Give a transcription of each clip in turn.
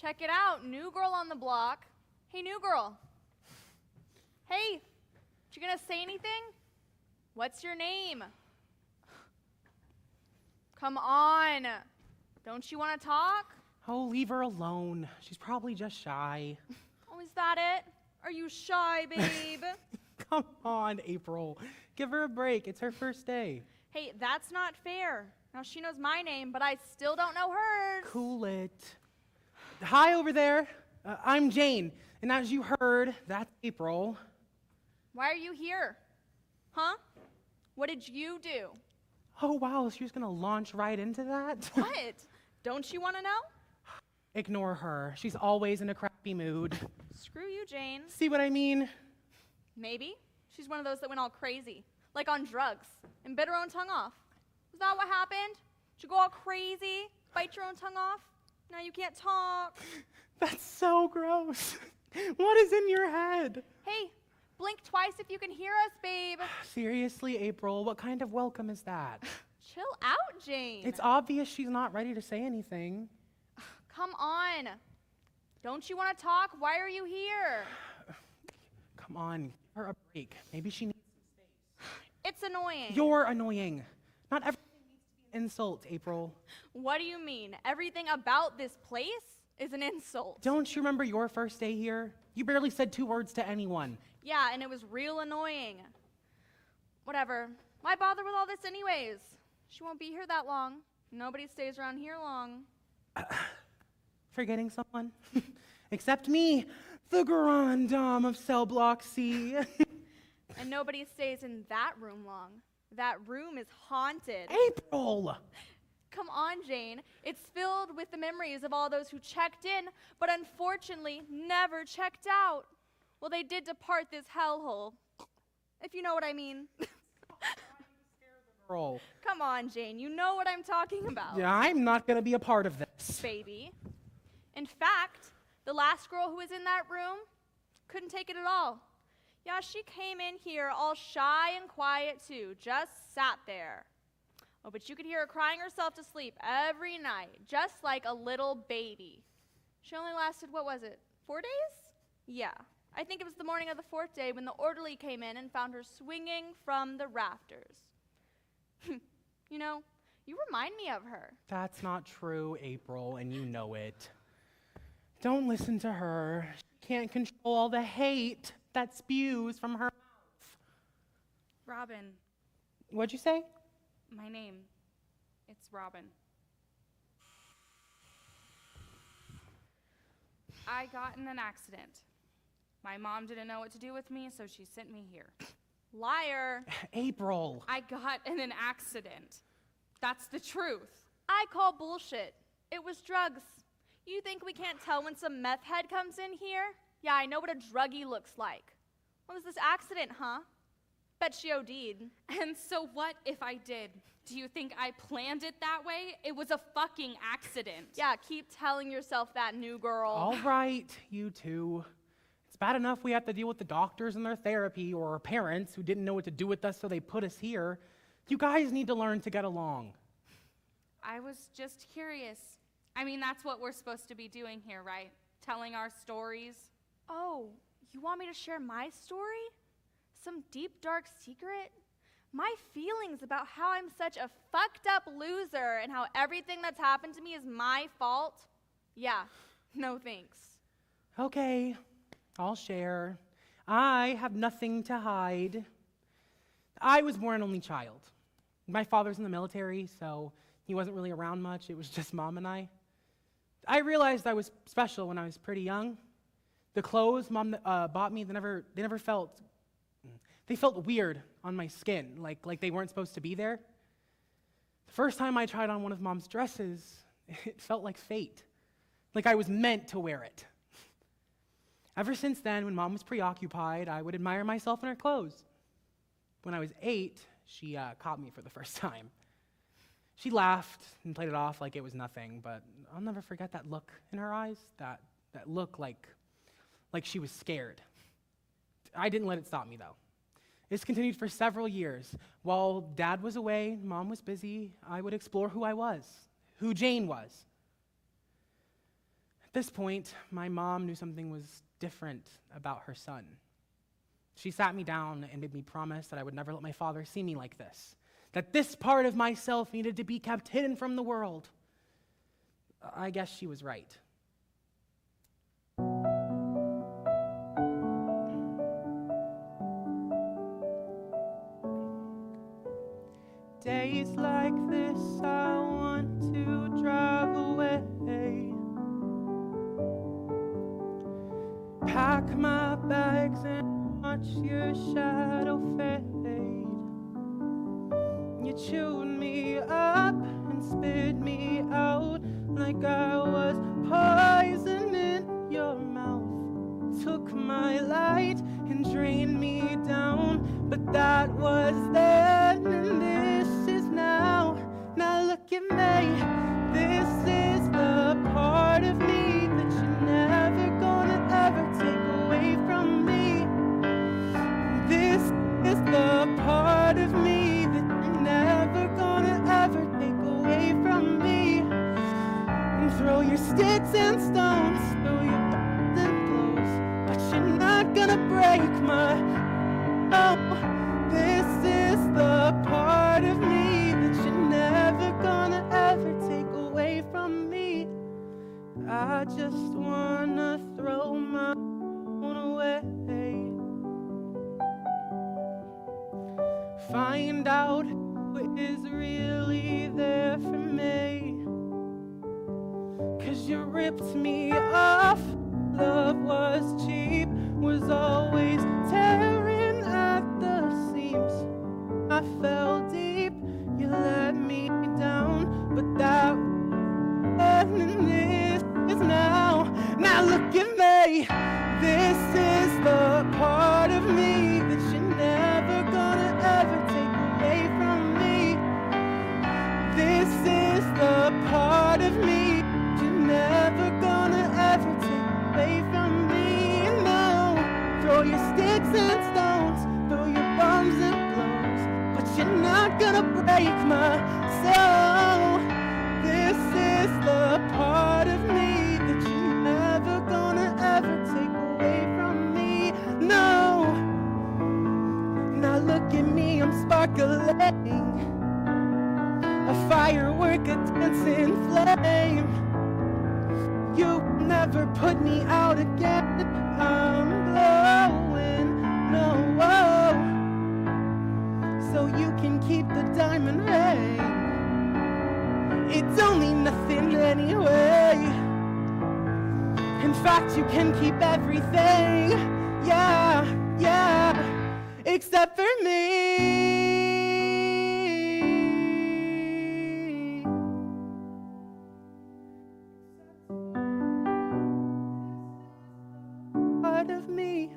Check it out, new girl on the block. Hey, new girl. Hey, you gonna say anything? What's your name? Come on. Don't you want to talk? Oh, leave her alone. She's probably just shy. Oh, is that it? Are you shy, babe? Come on, April. Give her a break. It's her first day. Hey, that's not fair. Now she knows my name, but I still don't know hers. Cool it. Hi over there. I'm Jane. And as you heard, that's April. Why are you here? Huh? What did you do? Oh, wow. She was going to launch right into that? What? Don't you want to know? Ignore her. She's always in a crappy mood. Screw you, Jane. See what I mean? Maybe. She's one of those that went all crazy, like on drugs, and bit her own tongue off. Is that what happened? Did you go all crazy, bite your own tongue off? Now you can't talk. That's so gross. What is in your head? Hey, blink twice if you can hear us, babe. Seriously, April, what kind of welcome is that? Chill out, Jane. It's obvious she's not ready to say anything. Come on. Don't you want to talk? Why are you here? Come on, give her a break. Maybe she needs some space. It's annoying. You're annoying. Not everything needs to be an insult, April. What do you mean? Everything about this place is an insult. Don't you remember your first day here? You barely said 2 words to anyone. Yeah, and it was real annoying. Whatever. Why bother with all this anyways? She won't be here that long. Nobody stays around here long. Forgetting someone? Except me, the Grand Dame of Cell Block C. And nobody stays in that room long. That room is haunted. April! Come on, Jane. It's filled with the memories of all those who checked in, but unfortunately never checked out. Well, they did depart this hellhole, if you know what I mean. Girl. Come on, Jane. You know what I'm talking about. Yeah, I'm not gonna be a part of this. Baby. In fact, the last girl who was in that room couldn't take it at all. Yeah, she came in here all shy and quiet too, just sat there. Oh, but you could hear her crying herself to sleep every night, just like a little baby. She only lasted, what was it, 4 days? Yeah, I think it was the morning of the 4th day when the orderly came in and found her swinging from the rafters. You know, you remind me of her. That's not true, April, and you know it. Don't listen to her. She can't control all the hate that spews from her mouth. Robin, What'd you say? my name, it's Robin. I got in an accident. My mom didn't know what to do with me, so she sent me here. Liar. April. I got in an accident. That's the truth. I call bullshit. It was drugs. You think we can't tell when some meth head comes in here? Yeah, I know what a druggie looks like. What was this accident, huh? Bet she OD'd. And so what if I did? Do you think I planned it that way? It was a fucking accident. Yeah, keep telling yourself that, new girl. All right, you two. It's bad enough we have to deal with the doctors and their therapy, or our parents who didn't know what to do with us, so they put us here. You guys need to learn to get along. I was just curious. I mean, that's what we're supposed to be doing here, right? Telling our stories. Oh, you want me to share my story? Some deep, dark secret? My feelings about how I'm such a fucked up loser and how everything that's happened to me is my fault? Yeah, no thanks. Okay, I'll share. I have nothing to hide. I was born an only child. My father's in the military, so he wasn't really around much. It was just Mom and I. I realized I was special when I was pretty young. The clothes Mom bought me, they felt weird on my skin, like they weren't supposed to be there. The first time I tried on one of Mom's dresses, it felt like fate, like I was meant to wear it. Ever since then, when Mom was preoccupied, I would admire myself in her clothes. When I was 8, she caught me for the first time. She laughed and played it off like it was nothing, but I'll never forget that look in her eyes, that look like she was scared. I didn't let it stop me, though. This continued for several years. While Dad was away, Mom was busy, I would explore who I was, who Jane was. At this point, my mom knew something was different about her son. She sat me down and made me promise that I would never let my father see me like this, that this part of myself needed to be kept hidden from the world. I guess she was right. Days like this, I want to drive away. Pack my bags and watch your shadow fade. You chewed me up and spit me out like I was poison in your mouth. Took my light and drained me down, but that was then and this is now. Now look at me. This is the part of me that you're never gonna ever take away from me. This is the part of me that you're never gonna ever take away from me. And throw your sticks and stones, throw your thoughts and blows, but you're not gonna break my. Oh, this is the part of me that you're never gonna ever take away from me. I just wanna throw my own away. Find out who is really there for me. 'Cause you ripped me off. Love was cheap, was always tearing at the seams. I fell deep, you let me down, but that and this is now. Now look at me. This is the part of me that you're never gonna ever take away from me. This is the part of me you're never gonna ever take away from me. No, throw your sticks and stones, throw your bombs and blows, but you're not gonna break my soul. This is the part of me that you're never gonna ever take away from me. No, now look at me, I'm sparkling, a firework, a dancing flame. You never put me out again. I'm glowing, no, so you can keep the diamond ring. It's only nothing anyway. In fact, you can keep everything, yeah, except for me. Part of me.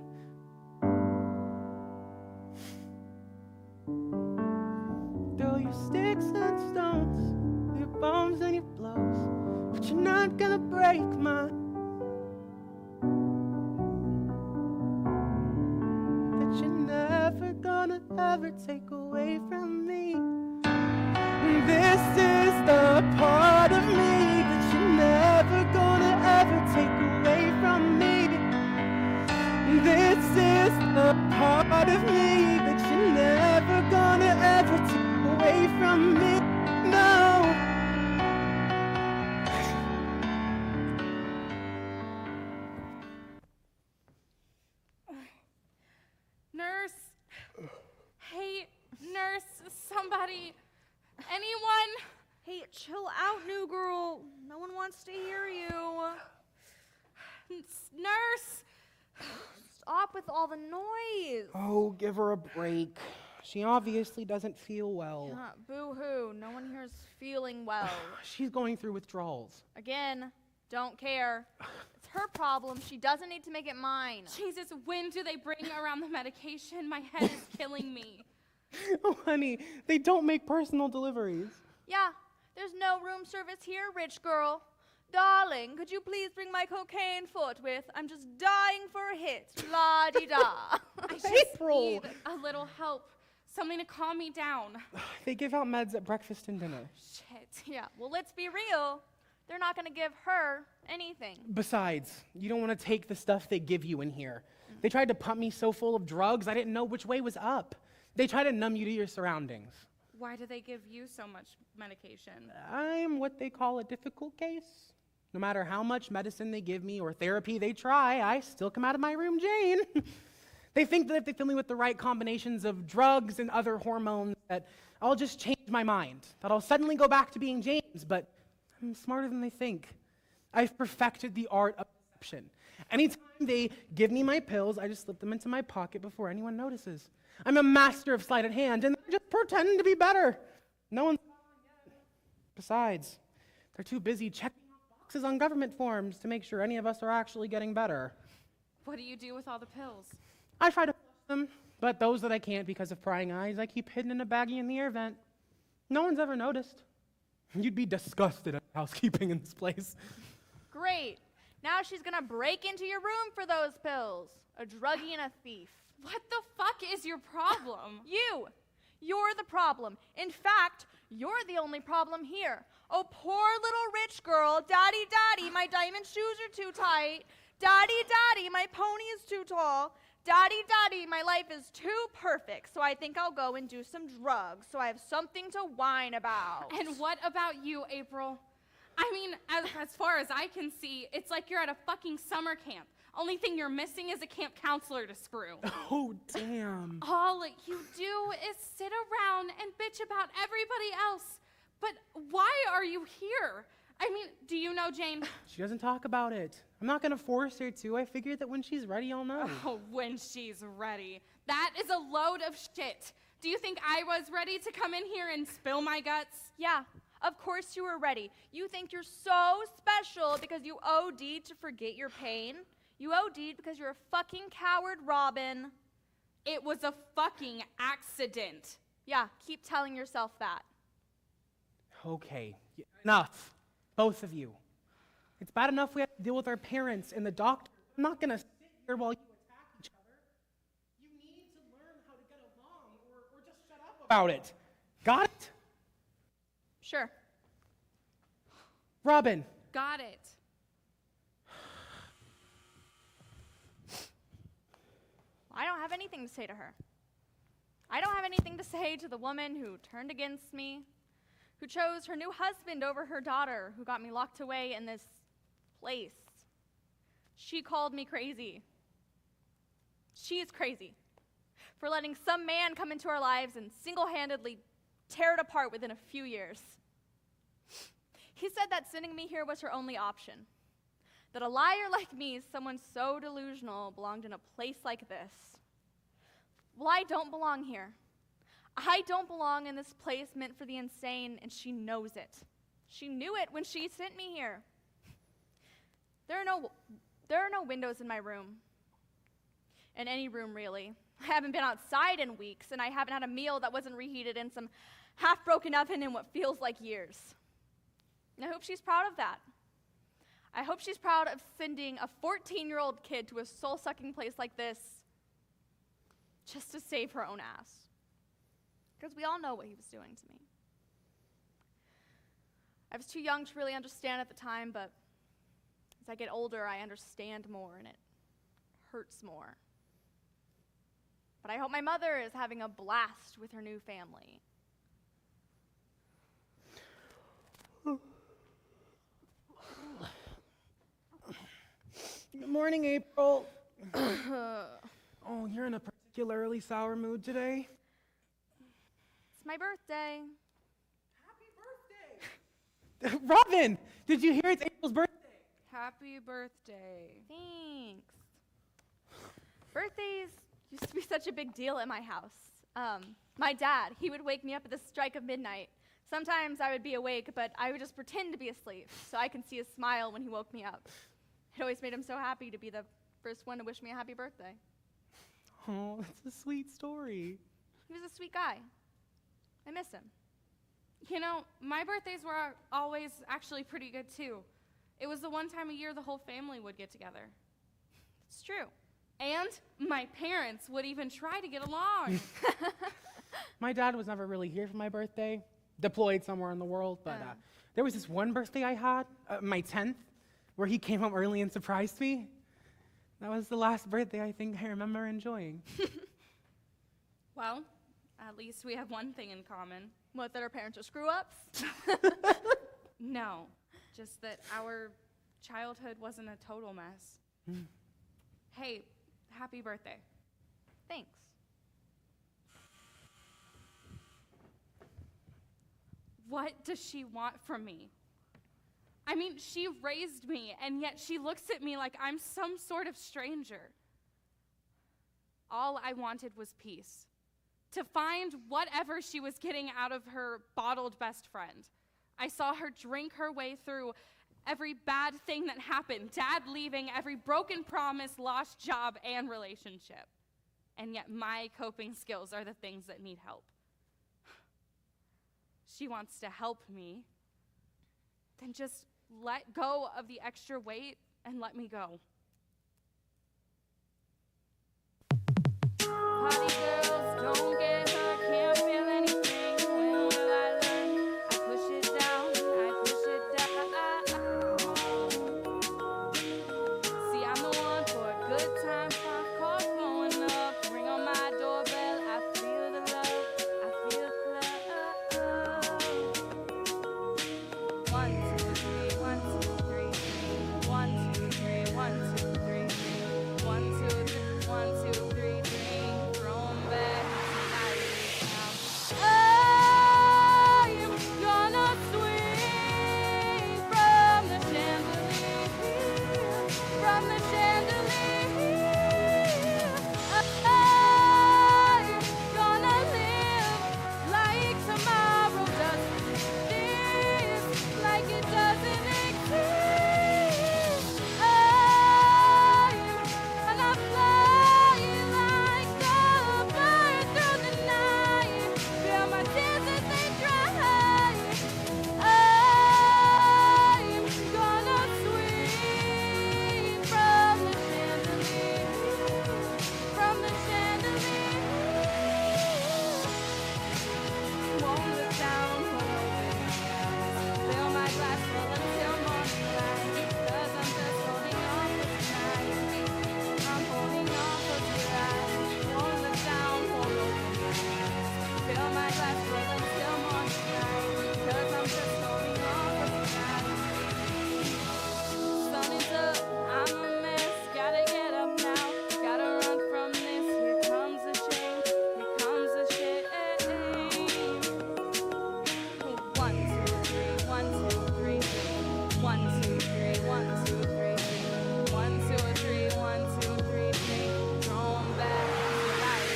Throw your sticks and stones, your bombs and your blows, but you're not gonna break my. That you're never gonna ever take away from me. This is the part of me that you're never gonna ever take away from me. This is the part of me that you're never gonna ever take away from me. No. Nurse. Hey, nurse, somebody, anyone? Hey, chill out, new girl. No one wants to hear you. Nurse. Stop with all the noise. Oh, give her a break. She obviously doesn't feel well. Boo-hoo. No one here is feeling well. She's going through withdrawals. Again, don't care. It's her problem. She doesn't need to make it mine. Jesus, when do they bring around the medication? My head is killing me. Oh, honey, they don't make personal deliveries. Yeah, there's no room service here, rich girl. Darling, could you please bring my cocaine forthwith? I'm just dying for a hit. La-di-da. I just April. need a little help. Something to calm me down. They give out meds at breakfast and dinner. Shit. Yeah, well, let's be real. they're not going to give her anything. Besides, you don't want to take the stuff they give you in here. They tried to pump me so full of drugs, I didn't know which way was up. They try to numb you to your surroundings. Why do they give you so much medication? I'm what they call a difficult case. No matter how much medicine they give me or therapy they try, I still come out of my room Jane. They think that if they fill me with the right combinations of drugs and other hormones, that I'll just change my mind, that I'll suddenly go back to being James, but I'm smarter than they think. I've perfected the art of deception. Anytime they give me my pills, I just slip them into my pocket before anyone notices. I'm a master of sleight of hand, and they just pretend to be better. No one's yet. Besides, they're too busy checking off boxes on government forms to make sure any of us are actually getting better. What do you do with all the pills? I try to flush them, but those that I can't because of prying eyes, I keep hidden in a baggie in the air vent. No one's ever noticed. You'd be disgusted at housekeeping in this place. Great. Now she's going to break into your room for those pills. A druggie and a thief. What the fuck is your problem? You're the problem. In fact, you're the only problem here. Oh, poor little rich girl. Daddy, daddy, my diamond shoes are too tight. Daddy, daddy, my pony is too tall. Daddy, daddy, my life is too perfect, so I think I'll go and do some drugs so I have something to whine about. And what about you, April? I mean, as far as I can see, it's like you're at a fucking summer camp. Only thing you're missing is a camp counselor to screw. Oh, damn. All you do is sit around and bitch about everybody else. But why are you here? I mean, do you know Jane? She doesn't talk about it. I'm not going to force her to. I figured that when she's ready, I'll know. Oh, when she's ready. That is a load of shit. Do you think I was ready to come in here and spill my guts? Yeah, of course you were ready. You think you're so special because you OD'd to forget your pain? You OD'd because you're a fucking coward, Robin. It was a fucking accident. Yeah, keep telling yourself that. Okay, enough. Both of you. It's bad enough we have to deal with our parents and the doctor. I'm not going to sit here while you attack each other. You need to learn how to get along or just shut up about it. Got it? Sure. Robin. Got it. I don't have anything to say to her. I don't have anything to say to the woman who turned against me, who chose her new husband over her daughter, who got me locked away in this place. She called me crazy. She is crazy for letting some man come into our lives and single-handedly tear it apart within a few years. He said that sending me here was her only option, that a liar like me, someone so delusional, belonged in a place like this. Well, I don't belong here. I don't belong in this place meant for the insane, and she knows it. She knew it when she sent me here. There are no windows in my room. In any room, really. I haven't been outside in weeks, and I haven't had a meal that wasn't reheated in some half-broken oven in what feels like years. And I hope she's proud of that. I hope she's proud of sending a 14-year-old kid to a soul-sucking place like this just to save her own ass. Because we all know what he was doing to me. I was too young to really understand at the time, but as I get older, I understand more, and it hurts more. But I hope my mother is having a blast with her new family. Good morning, April. Oh, you're in a particularly sour mood today? It's my birthday. Happy birthday! Robin, did you hear it's April's birthday? Happy birthday. Thanks. Birthdays used to be such a big deal at my house. My dad, he would wake me up at the strike of midnight. Sometimes I would be awake, but I would just pretend to be asleep so I could see his smile when he woke me up. It always made him so happy to be the first one to wish me a happy birthday. Oh, that's a sweet story. He was a sweet guy. I miss him. You know, my birthdays were always actually pretty good too. It was the one time a year the whole family would get together. It's true. And my parents would even try to get along. My dad was never really here for my birthday, deployed somewhere in the world, but There was this one birthday I had, my 10th, where he came home early and surprised me. That was the last birthday I think I remember enjoying. Well, at least we have one thing in common. What, that our parents are screw-ups? No, just that our childhood wasn't a total mess. Hey, happy birthday. Thanks. What does she want from me? I mean, she raised me, and yet she looks at me like I'm some sort of stranger. All I wanted was peace. To find whatever she was getting out of her bottled best friend. I saw her drink her way through every bad thing that happened, Dad leaving, every broken promise, lost job, and relationship. And yet my coping skills are the things that need help. She wants to help me. Then just let go of the extra weight and let me go. Party girls, don't get hurt, can't feel anything. When will I learn? I push it down, I push it down. See, I'm the one for a good time, pop call blowing up. Ring on my doorbell, I feel the love, I feel the love. 1, 2, 3, 1, 2, 3, 1, 2, 3, 1, 2, 3, 1, 2, 3, 1, 2, 3, 3. Throwing back tonight now. I'm gonna swing from the chandelier, from the chandelier. I'm gonna live like tomorrow doesn't exist, like it doesn't exist. I'm gonna fly like a bird through the night, feel my tears as they dry. I'm gonna swing from the chandelier, from the chandelier. Won't look down, won't open my eyes. Fill my glass full until morning light, 'cause I'm just holding on for tonight. I'm holding on for tonight. Won't look down, won't open my eyes. Fill my glass full until morning light, 'cause I'm just holding on for tonight. Sun is up, I'm a mess. Gotta get up now, gotta run from this. Here comes the shame, here comes the shame. 1, 2, 3, 1, 2, 3, 1, 2, 3, 1, 2, 3, 1, 2, 3, 1, 2, 3, 3. Thrown back to life.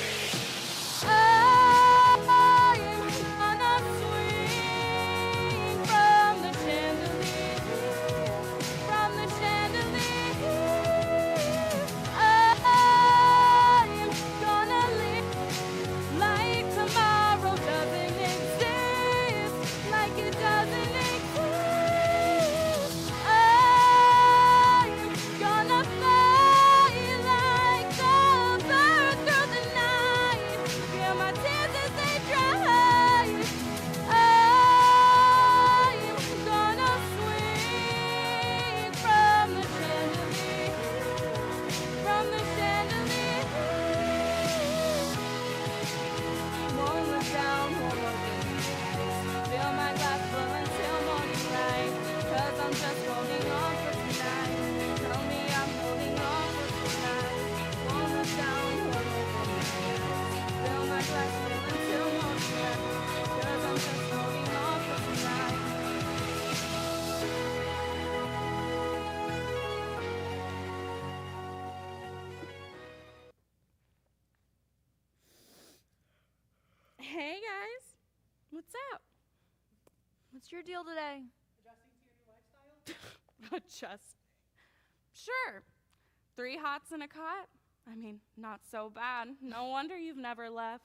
I'm gonna swing from the chandelier, from the chandelier. I'm gonna live like tomorrow doesn't exist, like it doesn't exist. I'm gonna fly like a bird through the night, feel my tears as they dry. I'm gonna swing from the chandelier, from the chandelier. Won't look down, won't open my eyes. Fill my glass full until morning light, 'cause I'm just holding on for tonight. Tell me I'm holding on for tonight. Won't look down, won't open my eyes. Fill my glass full until morning light, 'cause I'm just holding on for tonight. Hey guys, what's up? What's your deal today? Adjust. Sure. 3 hots and a cot? I mean, not so bad. No wonder you've never left.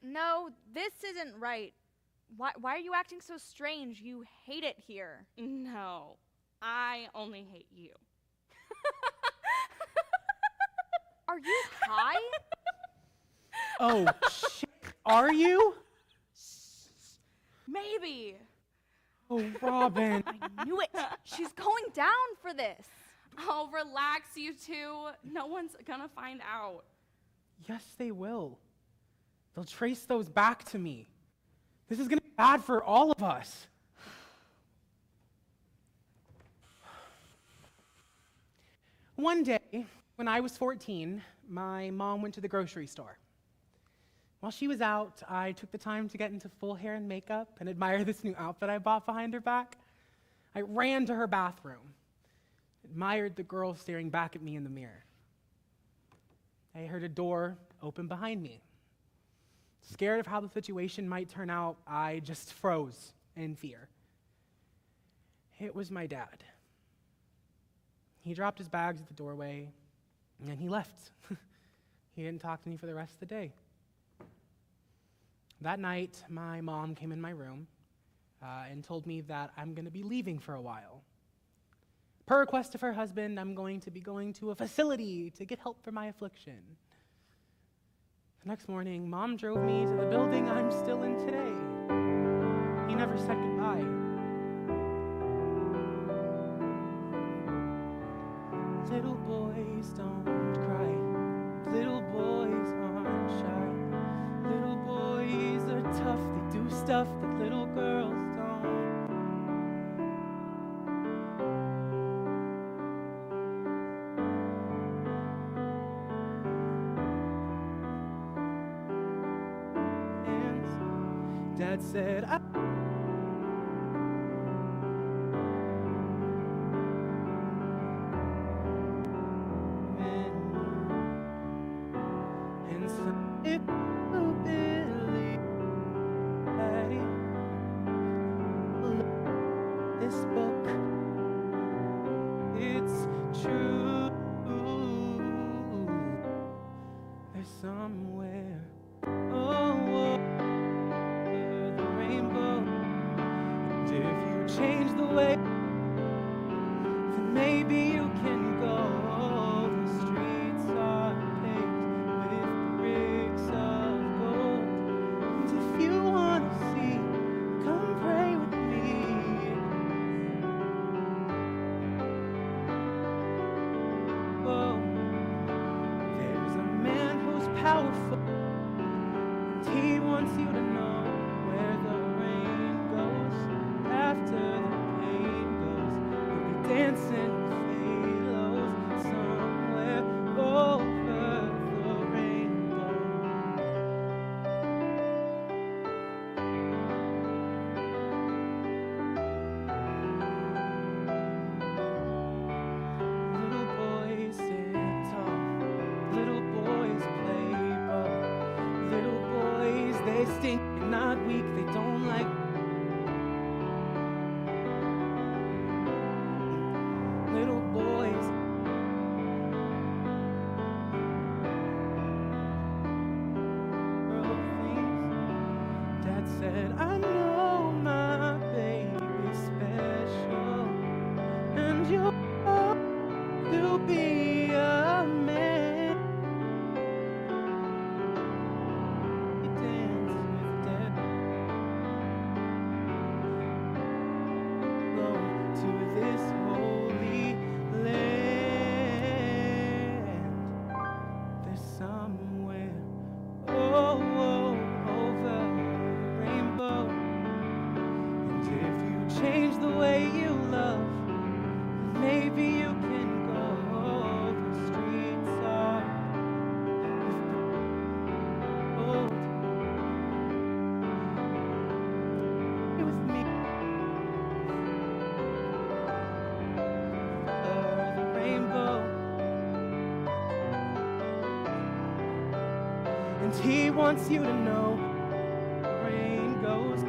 No, this isn't right. Why are you acting so strange? You hate it here. No, I only hate you. Are you high? Oh, shit. Are you? Maybe. Oh, Robin. I knew it. She's going down for this. Oh, relax, you two. No one's gonna find out. Yes, they will. They'll trace those back to me. This is going to be bad for all of us. One day, when I was 14, my mom went to the grocery store. While she was out, I took the time to get into full hair and makeup and admire this new outfit I bought behind her back. I ran to her bathroom, admired the girl staring back at me in the mirror. I heard a door open behind me. Scared of how the situation might turn out, I just froze in fear. It was my dad. He dropped his bags at the doorway, and he left. He didn't talk to me for the rest of the day. That night, my mom came in my room and told me that I'm going to be leaving for a while. Per request of her husband, I'm going to be going to a facility to get help for my affliction. The next morning, Mom drove me to the building I'm still in today. He never said goodbye. Little boys don't cry. Little boys aren't shy. Little boys are tough. They do stuff that little girls don't. And Dad said, this book, it's true. There's somewhere over the rainbow. And if you change the way, then maybe you can go. The streets are paved with bricks of gold. And if you want to see, come pray with me. Oh, there's a man who's powerful, and he wants you to know where the rain goes after the pain goes. You'll be dancing with halos somewhere over the rainbow. Little boys sit tall, little boys play ball. Little boys, they stink, they're not weak, they don't like. Little boys. Little things. Dad said, I know my baby's special, and you'll be a man. You dance with Dad. Go to this holy land. There's somewhere over the rainbow. And if you change the way you love, then maybe you can go. The streets are gold. Stay with me. Over the rainbow. And he wants you to know rain goes.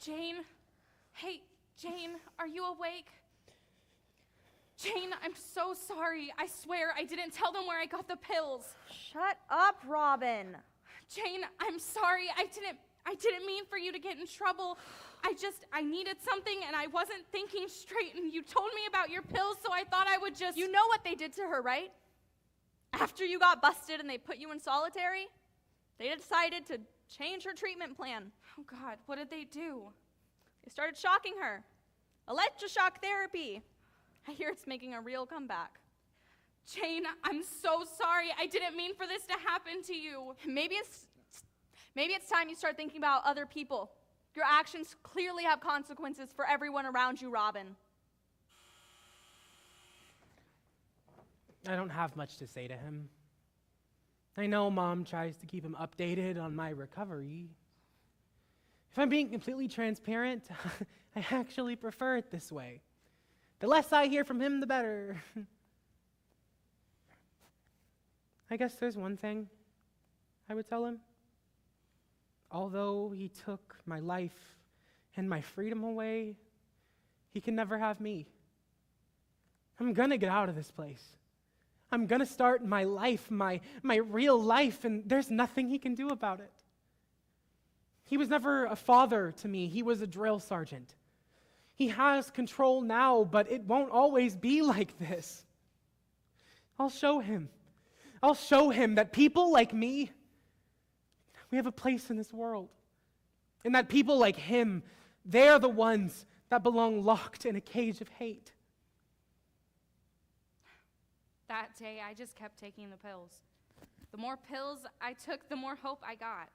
Jane? Hey, Jane, are you awake? Jane, I'm so sorry. I swear I didn't tell them where I got the pills. Shut up, Robin. Jane, I'm sorry. I didn't mean for you to get in trouble. I needed something and I wasn't thinking straight, and you told me about your pills, so I thought I would just... You know what they did to her, right? After you got busted and they put you in solitary, they decided to change her treatment plan. Oh God, what did they do? They started shocking her. Electroshock therapy. I hear it's making a real comeback. Jane, I'm so sorry. I didn't mean for this to happen to you. Maybe it's time you start thinking about other people. Your actions clearly have consequences for everyone around you, Robin. I don't have much to say to him. I know Mom tries to keep him updated on my recovery. If I'm being completely transparent, I actually prefer it this way. The less I hear from him, the better. I guess there's one thing I would tell him. Although he took my life and my freedom away, he can never have me. I'm gonna get out of this place. I'm gonna start my life, my real life, and there's nothing he can do about it. He was never a father to me. He was a drill sergeant. He has control now, but it won't always be like this. I'll show him. I'll show him that people like me, we have a place in this world. And that people like him, they're the ones that belong locked in a cage of hate. That day, I just kept taking the pills. The more pills I took, the more hope I got.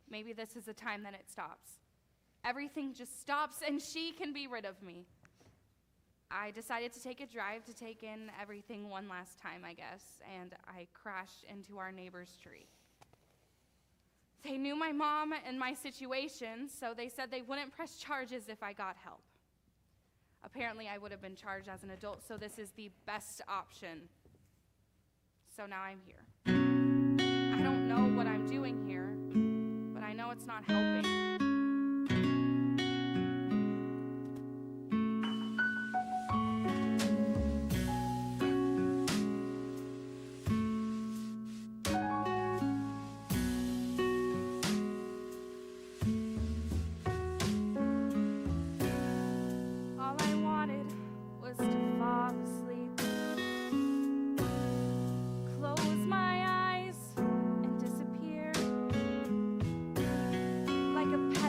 Maybe this is the time that it stops. Everything just stops and she can be rid of me. I decided to take a drive to take in everything one last time, I guess, and I crashed into our neighbor's tree. They knew my mom and my situation, so they said they wouldn't press charges if I got help. Apparently, I would have been charged as an adult, so this is the best option. So now I'm here. I don't know what I'm doing here, but I know it's not helping. All I wanted was to fall asleep, close my eyes and disappear like a pet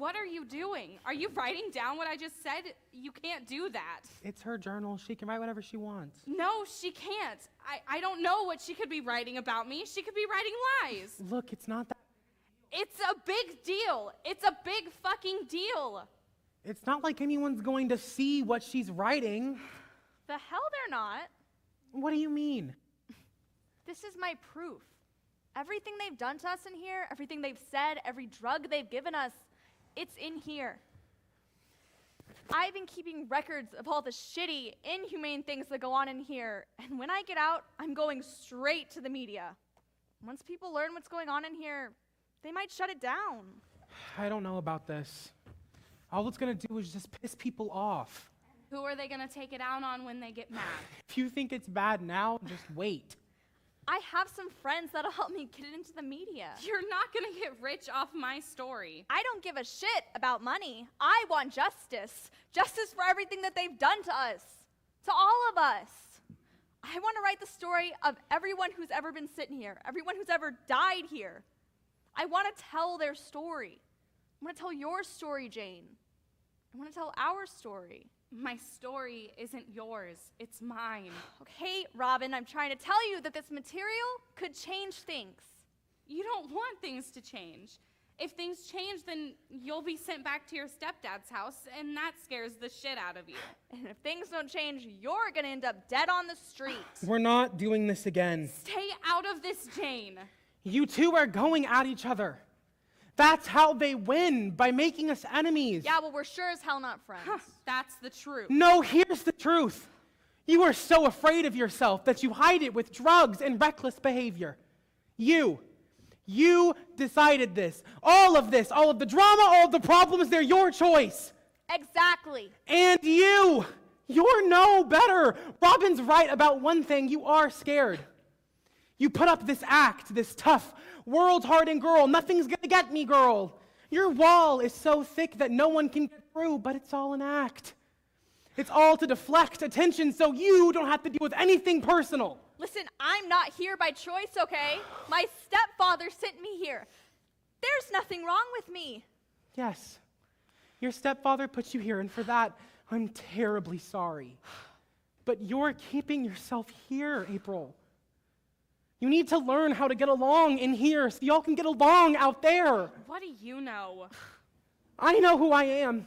What are you doing? Are you writing down what I just said? You can't do that. It's her journal. She can write whatever she wants. No, she can't. I don't know what she could be writing about me. She could be writing lies. Look, it's not that. It's a big deal. It's a big fucking deal. It's not like anyone's going to see what she's writing. The hell they're not. What do you mean? This is my proof. Everything they've done to us in here, everything they've said, every drug they've given us, it's in here. I've been keeping records of all the shitty, inhumane things that go on in here, and when I get out, I'm going straight to the media. Once people learn what's going on in here, they might shut it down. I don't know about this. All it's going to do is just piss people off. Who are they going to take it out on when they get mad? If you think it's bad now, just wait. I have some friends that'll help me get it into the media. You're not going to get rich off my story. I don't give a shit about money. I want justice. Justice for everything that they've done to us. To all of us. I want to write the story of everyone who's ever been sitting here. Everyone who's ever died here. I want to tell their story. I want to tell your story, Jane. I want to tell our story. My story isn't yours. It's mine. Okay, Robin, I'm trying to tell you that this material could change things. You don't want things to change. If things change, then you'll be sent back to your stepdad's house, and that scares the shit out of you. And if things don't change, you're going to end up dead on the street. We're not doing this again. Stay out of this, Jane. You two are going at each other. That's how they win, by making us enemies. Yeah, well, we're sure as hell not friends. That's the truth. No, here's the truth. You are so afraid of yourself that you hide it with drugs and reckless behavior. You decided this. All of the drama, all of the problems, they're your choice. Exactly. And you're no better. Robin's right about one thing. You are scared. You put up this act, this tough, world-hardened girl. Nothing's gonna get me, girl. Your wall is so thick that no one can get through, but it's all an act. It's all to deflect attention so you don't have to deal with anything personal. Listen, I'm not here by choice, okay? My stepfather sent me here. There's nothing wrong with me. Yes, your stepfather put you here, and for that, I'm terribly sorry. But you're keeping yourself here, April. You need to learn how to get along in here so y'all can get along out there. What do you know? I know who I am.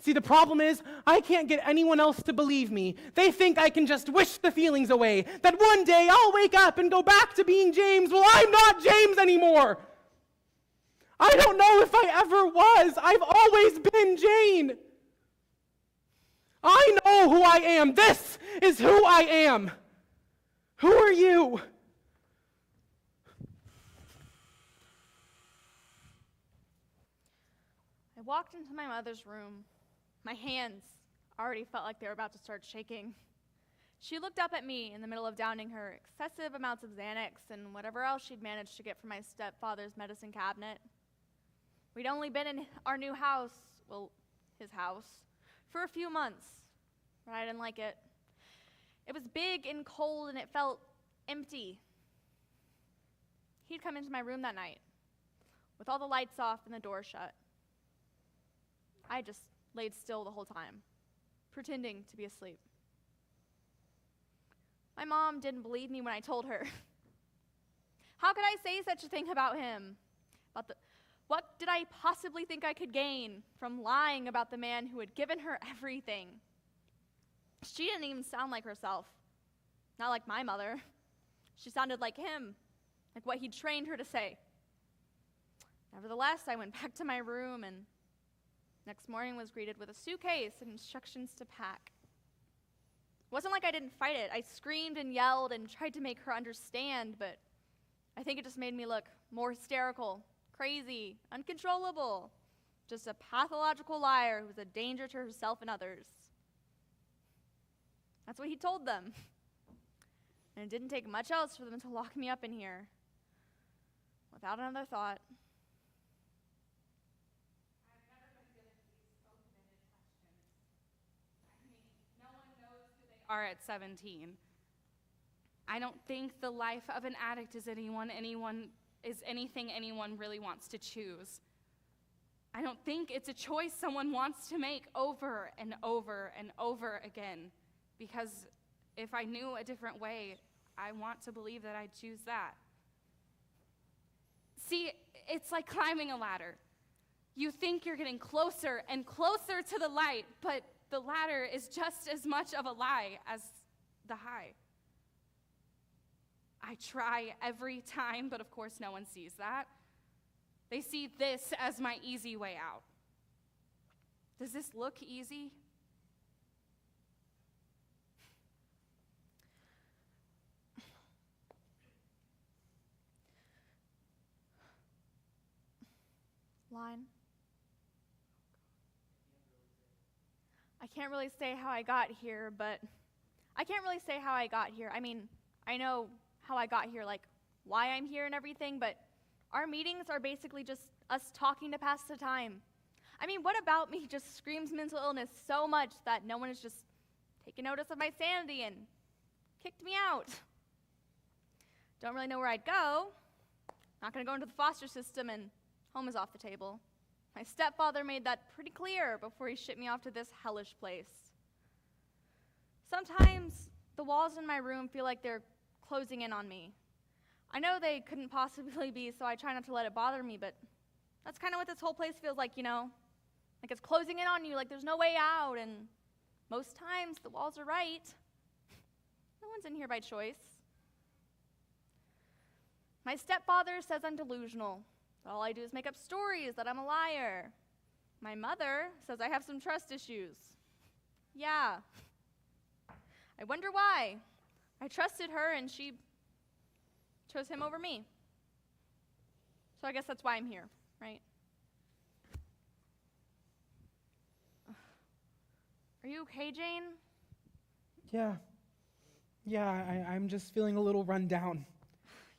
See, the problem is, I can't get anyone else to believe me. They think I can just wish the feelings away, that one day I'll wake up and go back to being James. Well, I'm not James anymore. I don't know if I ever was. I've always been Jane. I know who I am. This is who I am. Who are you? I walked into my mother's room. My hands already felt like they were about to start shaking. She looked up at me in the middle of downing her excessive amounts of Xanax and whatever else she'd managed to get from my stepfather's medicine cabinet. We'd only been in our new house, well, his house, for a few months, but I didn't like it. It was big and cold and it felt empty. He'd come into my room that night with all the lights off and the door shut. I just laid still the whole time, pretending to be asleep. My mom didn't believe me when I told her. How could I say such a thing about him? What did I possibly think I could gain from lying about the man who had given her everything? She didn't even sound like herself. Not like my mother. She sounded like him, like what he'd trained her to say. Nevertheless, I went back to my room and next morning was greeted with a suitcase and instructions to pack. It wasn't like I didn't fight it. I screamed and yelled and tried to make her understand, but I think it just made me look more hysterical, crazy, uncontrollable. Just a pathological liar who was a danger to herself and others. That's what he told them. And it didn't take much else for them to lock me up in here without another thought. Are at 17. I don't think the life of an addict is anything anyone really wants to choose. I don't think it's a choice someone wants to make over and over and over again. Because if I knew a different way, I want to believe that I'd choose that. See, it's like climbing a ladder. You think you're getting closer and closer to the light, but the ladder is just as much of a lie as the high. I try every time, but of course no one sees that. They see this as my easy way out. Does this look easy? Line. I can't really say how I got here, but I can't really say how I got here. I mean, I know how I got here, like why I'm here and everything, but our meetings are basically just us talking to pass the time. I mean, what about me just screams mental illness so much that no one has just taken notice of my sanity and kicked me out? Don't really know where I'd go. Not gonna go into the foster system, and home is off the table. My stepfather made that pretty clear before he shipped me off to this hellish place. Sometimes the walls in my room feel like they're closing in on me. I know they couldn't possibly be, so I try not to let it bother me, but that's kind of what this whole place feels like, you know? Like it's closing in on you, like there's no way out, and most times the walls are right. No one's in here by choice. My stepfather says I'm delusional. All I do is make up stories that I'm a liar. My mother says I have some trust issues. Yeah. I wonder why. I trusted her and she chose him over me. So I guess that's why I'm here, right? Are you okay, Jane? Yeah, I'm just feeling a little run down.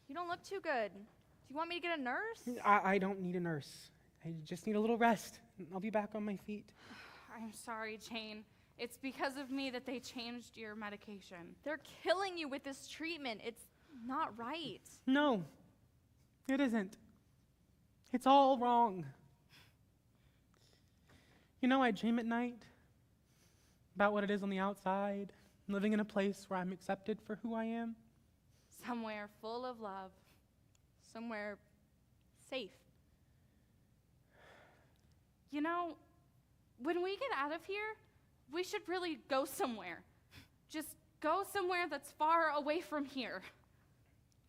You don't look too good. Do you want me to get a nurse? I don't need a nurse. I just need a little rest. I'll be back on my feet. I'm sorry, Jane. It's because of me that they changed your medication. They're killing you with this treatment. It's not right. No, it isn't. It's all wrong. You know, I dream at night about what it is on the outside, living in a place where I'm accepted for who I am. Somewhere full of love. Somewhere safe. You know, when we get out of here, we should really go somewhere. Just go somewhere that's far away from here.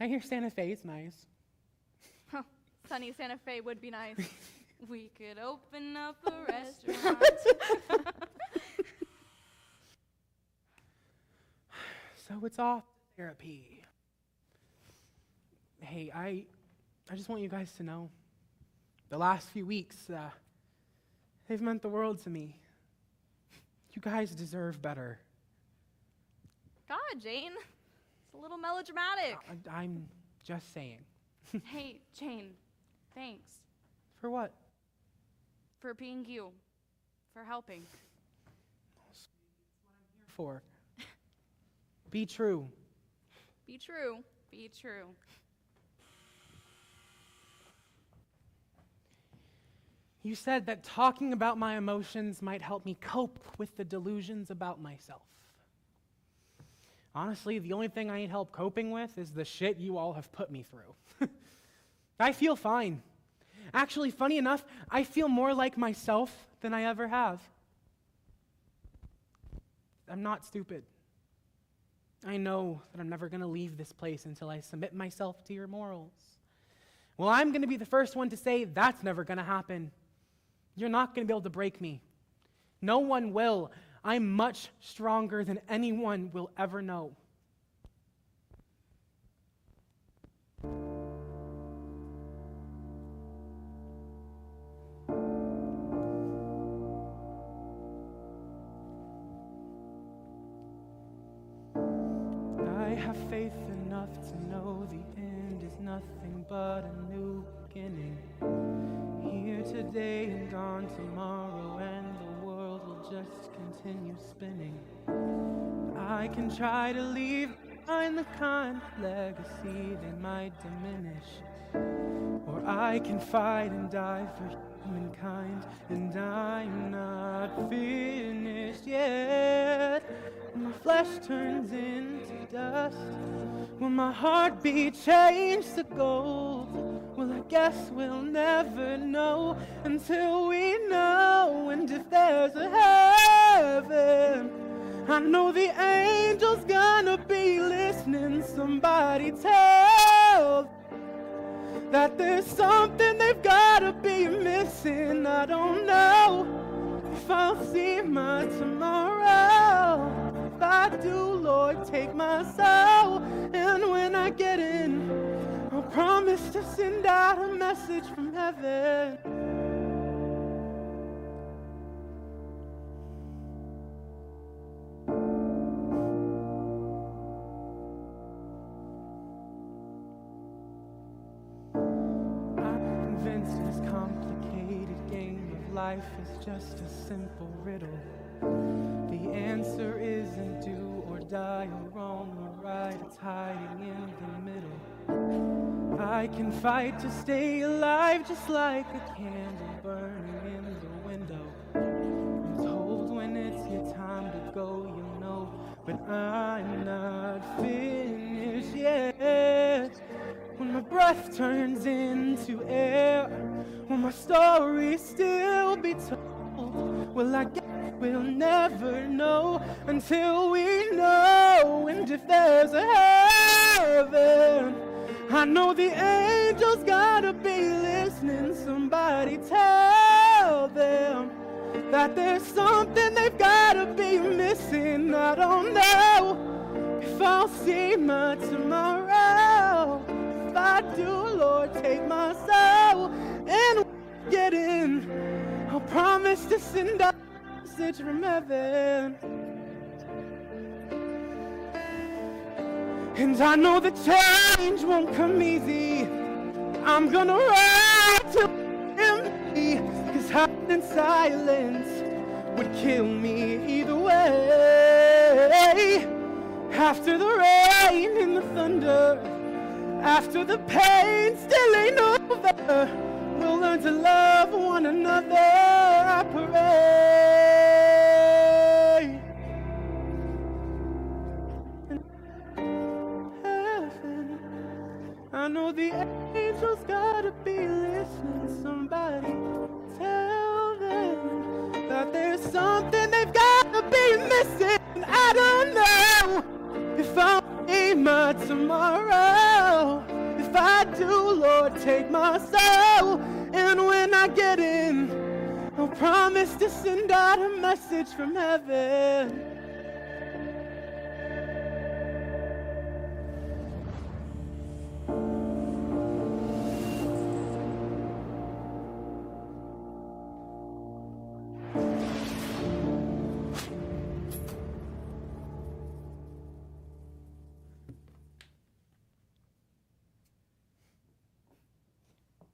I hear Santa Fe is nice. Sunny Santa Fe would be nice. We could open up a restaurant. So it's off therapy. Hey, I just want you guys to know, the last few weeks, they've meant the world to me. You guys deserve better. God, Jane. It's a little melodramatic. I'm just saying. Hey, Jane, thanks For what? for being you, for helping. For. Be true. Be true. Be true. You said that talking about my emotions might help me cope with the delusions about myself. Honestly, the only thing I need help coping with is the shit you all have put me through. I feel fine. Actually, funny enough, I feel more like myself than I ever have. I'm not stupid. I know that I'm never going to leave this place until I submit myself to your morals. Well, I'm going to be the first one to say that's never going to happen. You're not going to be able to break me. No one will. I'm much stronger than anyone will ever know. I have faith enough to know the end is nothing but a new beginning. Here today and gone tomorrow, and the world will just continue spinning. I can try to leave find the kind of legacy they might diminish. Or I can fight and die for humankind, and I'm not finished yet. When my flesh turns into dust, will my heartbeat change to gold? Well, I guess we'll never know until we know. And if there's a heaven, I know the angel's gonna be listening. Somebody tell that there's something they've gotta be missing. I don't know if I'll see my tomorrow. If I do, Lord, take my soul. And when I get in, I'll promise to send out a message from heaven. This complicated game of life is just a simple riddle. The answer isn't do or die or wrong or right, it's hiding in the middle. I can fight to stay alive just like a candle burning in the window. I'm told when it's your time to go, you'll know, but I'm not finished yet. When my breath turns into air, will my story still be told? Well, I guess we'll never know until we know. And if there's a heaven, I know the angels gotta be listening. Somebody tell them that there's something they've gotta be missing. I don't know if I'll see my tomorrow. If I do, Lord, take my soul. And when I get in, I'll promise to send out a message from heaven. And I know the change won't come easy. I'm gonna ride till empty, 'cause hiding in silence would kill me either way. After the rain and the thunder, after the pain still ain't over, we'll learn to love one another, I pray. And heaven, I know the angels gotta be listening. Somebody tell them that there's something they've gotta be missing. I don't know if I'll see my tomorrow. If I do, Lord, take my soul. And when I get in, I'll promise to send out a message from heaven.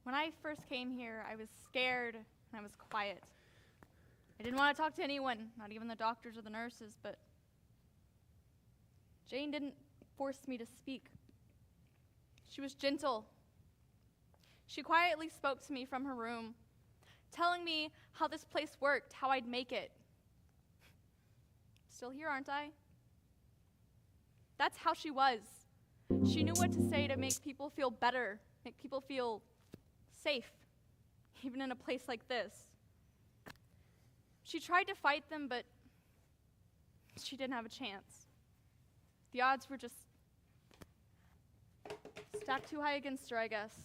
When I first came here, I was scared and I was quiet. I didn't want to talk to anyone, not even the doctors or the nurses, but Jane didn't force me to speak. She was gentle. She quietly spoke to me from her room, telling me how this place worked, how I'd make it. Still here, aren't I? That's how she was. She knew what to say to make people feel better, make people feel safe, even in a place like this. She tried to fight them, but she didn't have a chance. The odds were just stacked too high against her, I guess.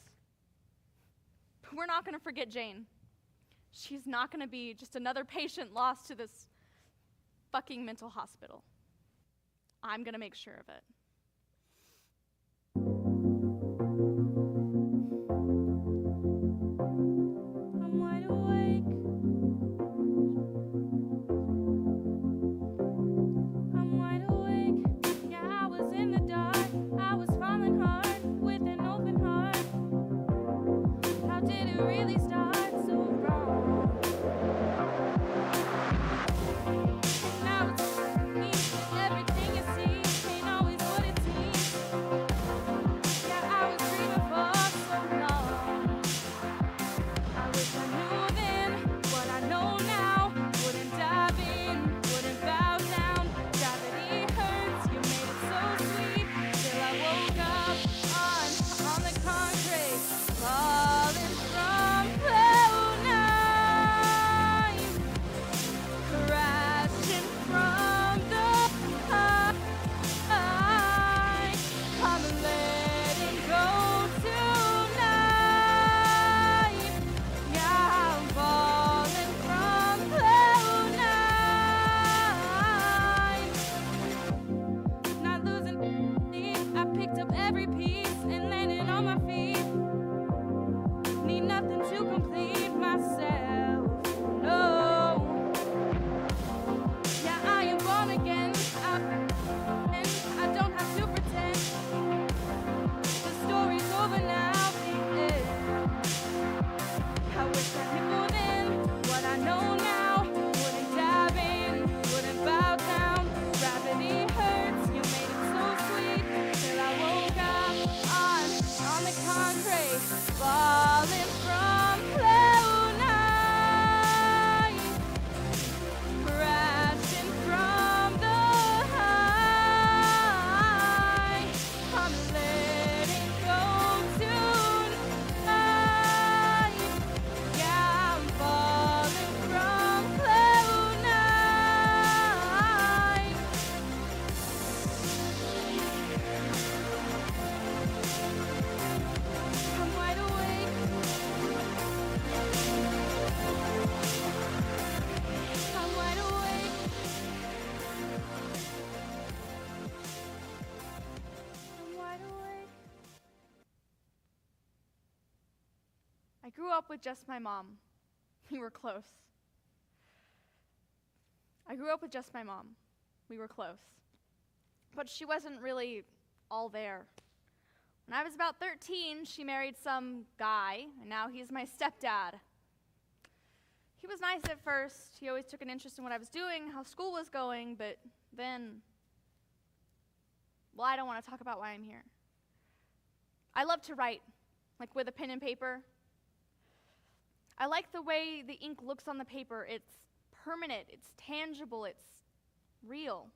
But we're not going to forget Jane. She's not going to be just another patient lost to this fucking mental hospital. I'm going to make sure of it. Everything you see ain't always up with just my mom. We were close. I grew up with just my mom. We were close. But she wasn't really all there. When I was about 13, she married some guy, and now he's my stepdad. He was nice at first. He always took an interest in what I was doing, how school was going, but then, well, I don't want to talk about why I'm here. I love to write, like with a pen and paper. I like the way the ink looks on the paper. It's permanent, it's tangible, it's real.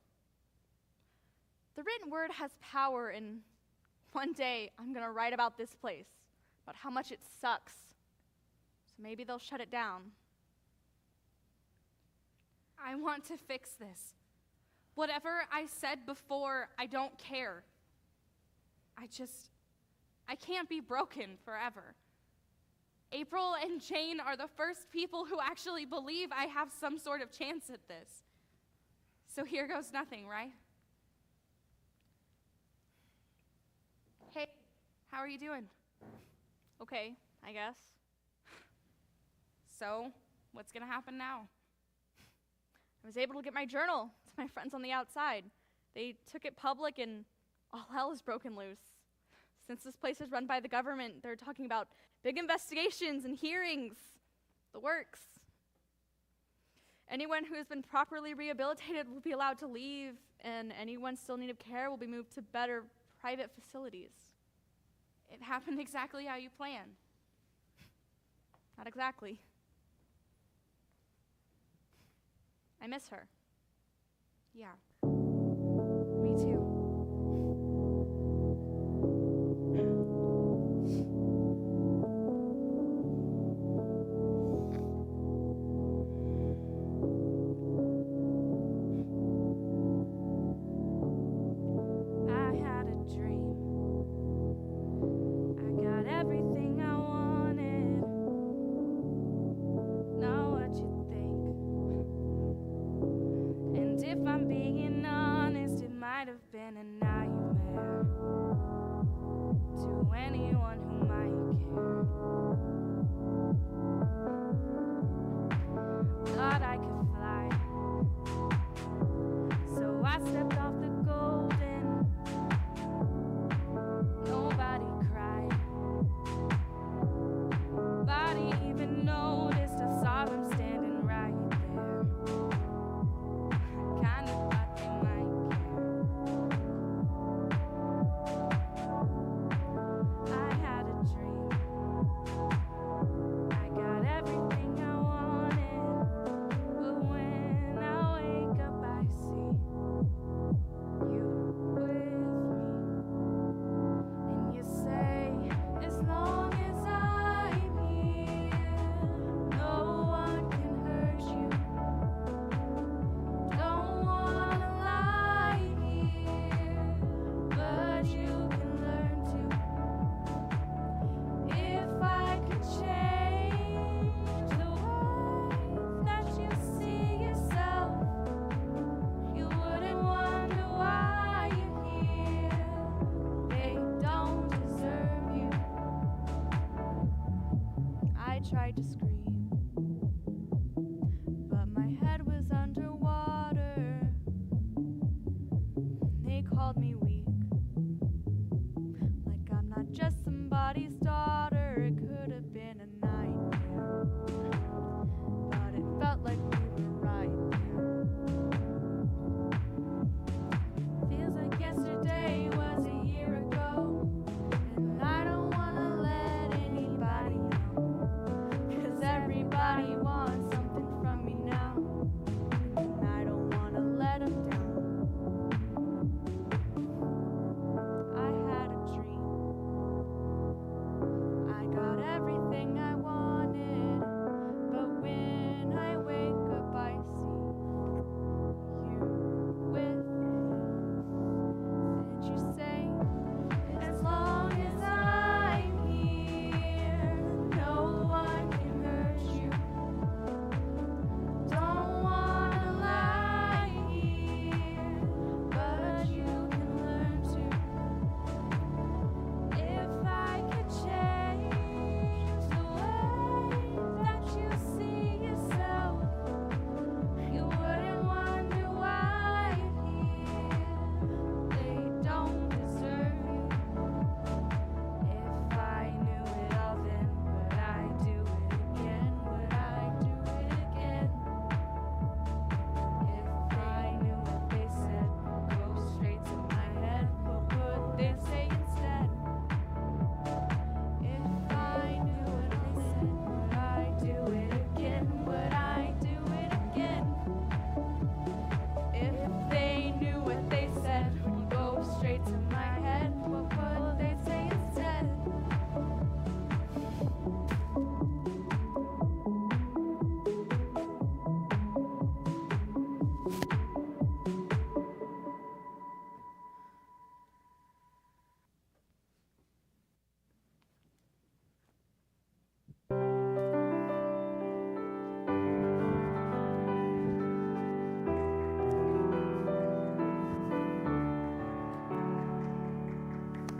The written word has power, and one day I'm going to write about this place, about how much it sucks. So maybe they'll shut it down. I want to fix this. Whatever I said before, I don't care. I can't be broken forever. April and Jane are the first people who actually believe I have some sort of chance at this. So here goes nothing, right? Hey, how are you doing? Okay, I guess. So, what's gonna happen now? I was able to get my journal to my friends on the outside. They took it public, and all hell is broken loose. Since this place is run by the government, they're talking about big investigations and hearings, the works. Anyone who has been properly rehabilitated will be allowed to leave, and anyone still in need of care will be moved to better private facilities. It happened exactly how you planned. Not exactly. I miss her. Yeah. Me too. I had a dream. I got everything I wanted. Now what you think? And if I'm being honest, it might have been a nightmare to anyone who might care. Thought I could fly, so I stepped off the golden. Nobody cried. Nobody even noticed. I saw them standing right there. I kinda thought they might care. I had a dream. I got everything I wanted. But when I wake up, I see you with me. And you say, as long as I'm here, no one can hurt you. Don't wanna lie here, but you can learn to. If I could change the way that you see yourself, you wouldn't wonder why you're here. They don't deserve you. I tried to scream, but my head was underwater. They called me weak, like I'm not just somebody's daughter. It could have been a nightmare, but it felt like we were right there. Feels like yesterday was a year ago, and I don't wanna let anybody know, 'cause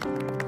Thank you.